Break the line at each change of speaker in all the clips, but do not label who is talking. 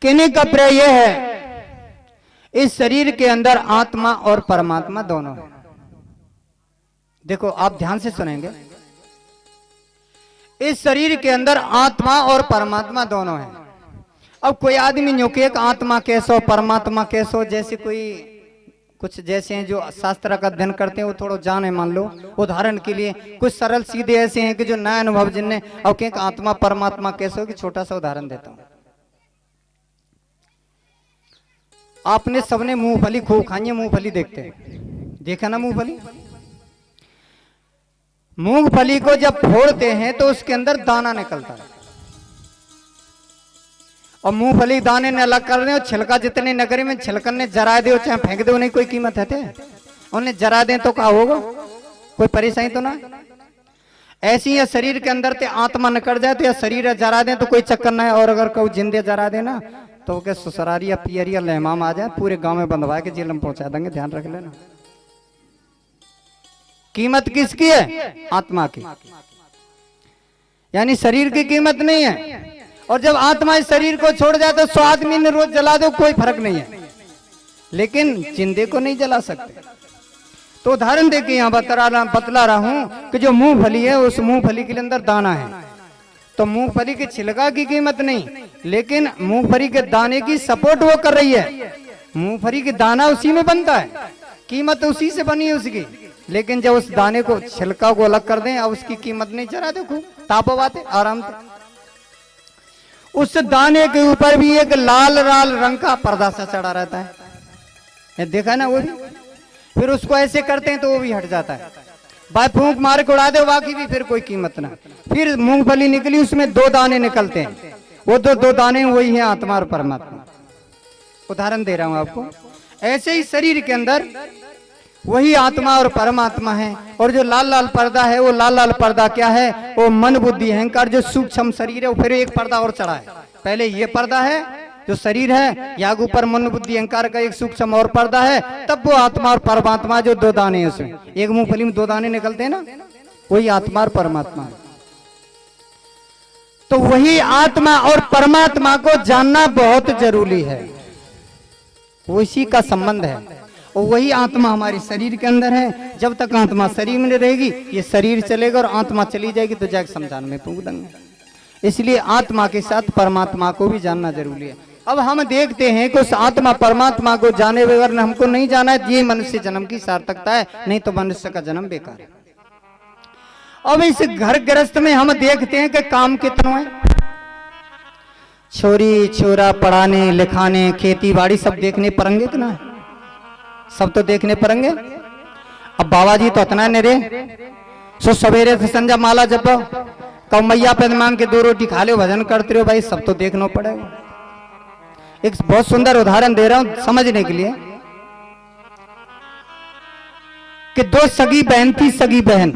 कहने का प्रय यह है, इस शरीर के अंदर आत्मा और परमात्मा दोनों है। देखो आप ध्यान से सुनेंगे, इस शरीर के अंदर आत्मा और परमात्मा दोनों है। अब कोई आदमी न्यू के एक आत्मा कैसो परमात्मा कैसो, जैसे कोई कुछ जैसे हैं जो शास्त्र का अध्ययन करते हैं वो थोड़ा जाने मान लो। उदाहरण के लिए कुछ सरल सीधे ऐसे हैं कि जो नया अनुभव जिनने, अब क्या आत्मा परमात्मा कैसे हो, कि छोटा सा उदाहरण देता हूं। आपने सबने मूंगफली खूब खाई है, मूंगफली देखते हैं, देखा ना मूंगफली। मूंगफली को जब फोड़ते हैं तो उसके अंदर दाना निकलता है, और मूंगफली दाने ने अलग कर रहे हो। छिलका जितने नगरी में छिलकन ने जरा दे चाहे फेंक दो, नहीं कोई कीमत है। उन्हें जरा दें तो क्या होगा, कोई परेशानी तो ना। ऐसी या शरीर के अंदर ते आत्मा निकल जाए तो या शरीर जरा दें तो कोई चक्कर ना है। और अगर कोई जिंदे जरा देना तो क्या ससुरारी या पियरी या लहमाम आ जाए, पूरे गांव में बंधवा के जेल में पहुंचा देंगे। ध्यान रख लेना, कीमत किसकी है, आत्मा की, यानी शरीर की कीमत नहीं है। और जब आत्मा इस शरीर को छोड़ जाए तो 100 आदमी ने रोज जला दो, कोई फर्क नहीं है, लेकिन जिंदे को नहीं जला सकते। तो उदाहरण देके यहाँ बतला रहा हूं कि जो मूंगफली है, उस मूंगफली के अंदर दाना है, तो मूंगफली के छिलका की कीमत नहीं, लेकिन मूंगफली के दाने की सपोर्ट वो कर रही है। मूंगफली के दाना उसी में बनता है, कीमत उसी से बनी है उसकी। लेकिन जब उस दाने को छिलका को अलग कर दें, अब उसकी कीमत नहीं चला, देखो तापो आते आराम से। उस दाने के ऊपर भी एक लाल लाल रंग का पर्दा सा चढ़ा रहता है, ये देखा ना वो भी। फिर उसको ऐसे करते हैं तो वो भी हट जाता है, भाई फूंक मार के उड़ा दे, बाकी भी फिर कोई कीमत ना। फिर मूंगफली निकली, उसमें 2 दाने निकलते हैं, वो दो दाने वही है आत्मा और परमात्मा। उदाहरण दे रहा हूं आपको। ऐसे ही शरीर के अंदर वही आत्मा और परमात्मा है। और जो लाल लाल पर्दा है, वो लाल लाल पर्दा क्या है, वो मन बुद्धि अहंकार जो सूक्ष्म शरीर है। वो फिर एक पर्दा और चढ़ा है, पहले ये पर्दा है जो शरीर है, या ऊपर मन बुद्धि अहंकार का एक सूक्ष्म और पर्दा है, तब वो आत्मा और परमात्मा जो 2 दाने हैं उसमें। एक मूंगफली में 2 दाने निकलते हैं ना, वही आत्मा और परमात्मा है। तो वही आत्मा और परमात्मा को जानना बहुत जरूरी है, उसी का संबंध है। और वही आत्मा हमारे शरीर के अंदर है। जब तक आत्मा शरीर में रहेगी, ये शरीर चलेगा, और आत्मा चली जाएगी तो जाके शमशान में फूंक देंगे। इसलिए आत्मा के साथ परमात्मा को भी जानना जरूरी है। अब हम देखते हैं कि उस आत्मा परमात्मा को जाने बगैर हमको नहीं जाना है, ये मनुष्य जन्म की सार्थकता है, नहीं तो मनुष्य का जन्म बेकार है। अब इस घर गृहस्थ में हम देखते हैं कि काम कितना है, छोरी छोरा पढ़ाने लिखाने खेती बाड़ी सब देखने पड़ेंगे कि ना, सब तो देखने पड़ेंगे। अब बाबा जी तो इतना नहीं रे, सो सवेरे से संजा माला जपो, कब मैया पे मांग के 2 रोटी खा लो, भजन करते रहो, भाई सब तो देखना पड़ेगा। एक बहुत सुंदर उदाहरण दे रहा हूं समझने के लिए, कि 2 सगी बहन थी। सगी बहन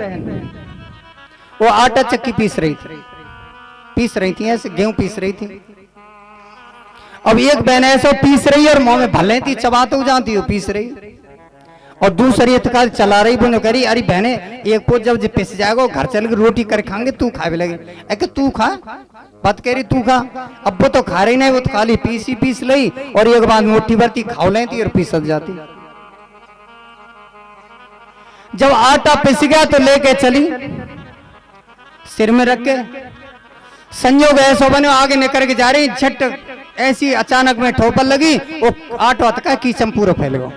वो आटा चक्की पीस रही थी, ऐसे गेहूं पीस रही थी। अब एक बहन ऐसा पीस रही है और मुंह में भले थी, चबाते जाती हो पीस रही, और दूसरी इतकाल चला रही। बोले करी अरे बहने, एक को जब पिस जाएगा घर चल के रोटी कर खाएंगे, तू खावे लगे। एक तू खा, बात कह रही तू खा। अब वो तो खा रही नहीं, वो तो खाली पीस लई, और एक बार मोटी भरती खाओ लेती और पीसत जाती। जब आटा पिस गया तो लेके चली, सिर में रख के। संयोग ऐसा बने आगे निकल के जा रही, झट ऐसी अचानक में ठोकर लगी, वो आटो अटका कीचम पूरा फैल गया।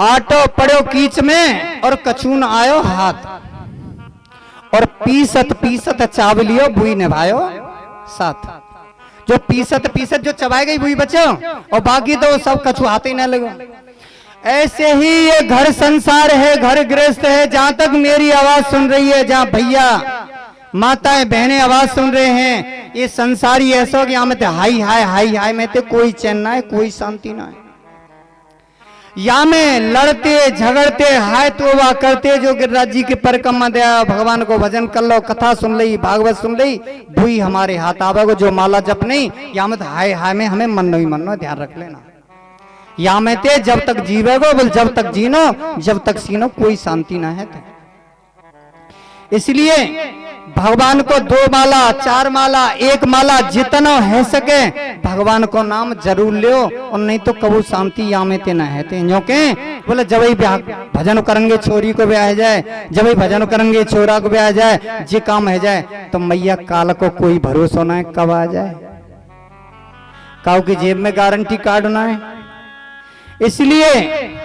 आटो पड़ो कीच में और कचून आयो हाथ, और पीसत पीसत चावलियो बुई निभायो साथ। जो पीसत जो चबाई गई बुई बचो, और बाकी तो सब कछू हाथ ही ना लगो। ऐसे ही ये घर संसार है, घर गृहस्थ है। जहां तक मेरी आवाज सुन रही है, जहां भैया माताएं बहनें आवाज सुन रहे हैं, ये संसारी ऐसा कि यहाँ हाई हाय हाई हाय में तो कोई चैन ना है, कोई शांति ना है। या में लड़ते झगड़ते हाय तोबा करते, जो गिरिराज जी के परिक्रमा दया भगवान को भजन कर लो, कथा सुन ली, भागवत सुन ली, बुई हमारे हाथ आवे को जो माला जप नहीं। या में हाय हाय में हमें मन नहीं मनना, ध्यान रख लेना। या में ते जब तक जीवेगो बोल, जब तक जीनो जब तक सीनो, कोई शांति ना है। इसलिए भगवान को 2 माला 4 माला 1 माला जितना है सके भगवान को नाम जरूर लियो, और नहीं तो कबू शांति यामे ते न है ते न्यों के बोले जब ही भजन करेंगे छोरी को ब्याह जाए, जब ही भजन करेंगे छोरा को ब्याह जाए, जे काम है जाए तो मैया काल को कोई भरोसा ना है कब आ जाए, काऊ की जेब में गारंटी कार्ड ना है। इसलिए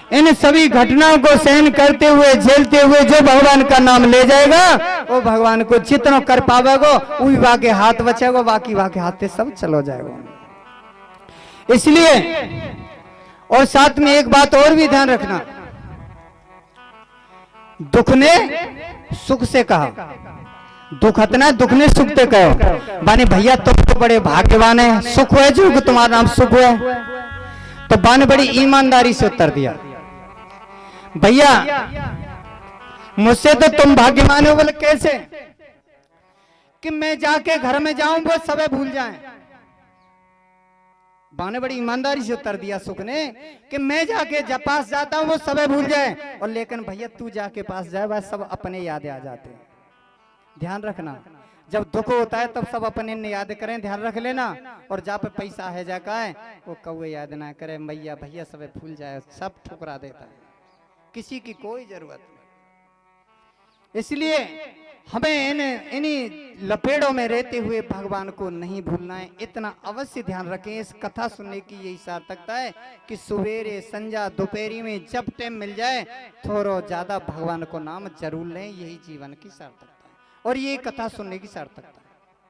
इन सभी घटनाओं को सहन करते हुए झेलते हुए जो भगवान का नाम ले जाएगा वो भगवान को जितना कर पावेगा वही वाके हाथ बचेगा, बाकी वाके हाथ से सब चलो जाएगा। इसलिए और साथ में एक बात और भी ध्यान रखना, दुख ने सुख से कहा, दुख हतना दुख ने सुख ते कहो, बाने भैया तुम तो बड़े भाग्यवान है, सुख है जो तुम्हारा नाम सुख है। तो बाने बड़ी ईमानदारी से उत्तर दिया, भैया मुझसे तो तुम भाग्यवान हो। बोले कैसे? कि मैं जाके घर में जाऊं वो सब भूल जाएं। बाने बड़ी ईमानदारी से उत्तर दिया सुख ने कि मैं जाके जब पास जाता हूं वो सब भूल जाए, और लेकिन भैया तू जाके पास जाए वह सब अपने यादें आ जाते हैं। ध्यान रखना, जब दुख होता है तब सब अपने ने याद करें, ध्यान रख लेना। और जहाँ पे पैसा है जाका है वो कौए याद ना करे, मैया भैया सब भूल जाए, सब ठुकरा देता है, किसी की कोई जरूरत नहीं। इसलिए हमें इन्हीं लपेड़ों में रहते हुए भगवान को नहीं भूलना है, इतना अवश्य ध्यान रखें। इस कथा सुनने की यही सार्थकता है कि सवेरे संध्या दोपहरी में जब टाइम मिल जाए थोड़ा ज्यादा भगवान को नाम जरूर लें, यही जीवन की सार्थकता है और ये कथा सुनने की सार्थकता है।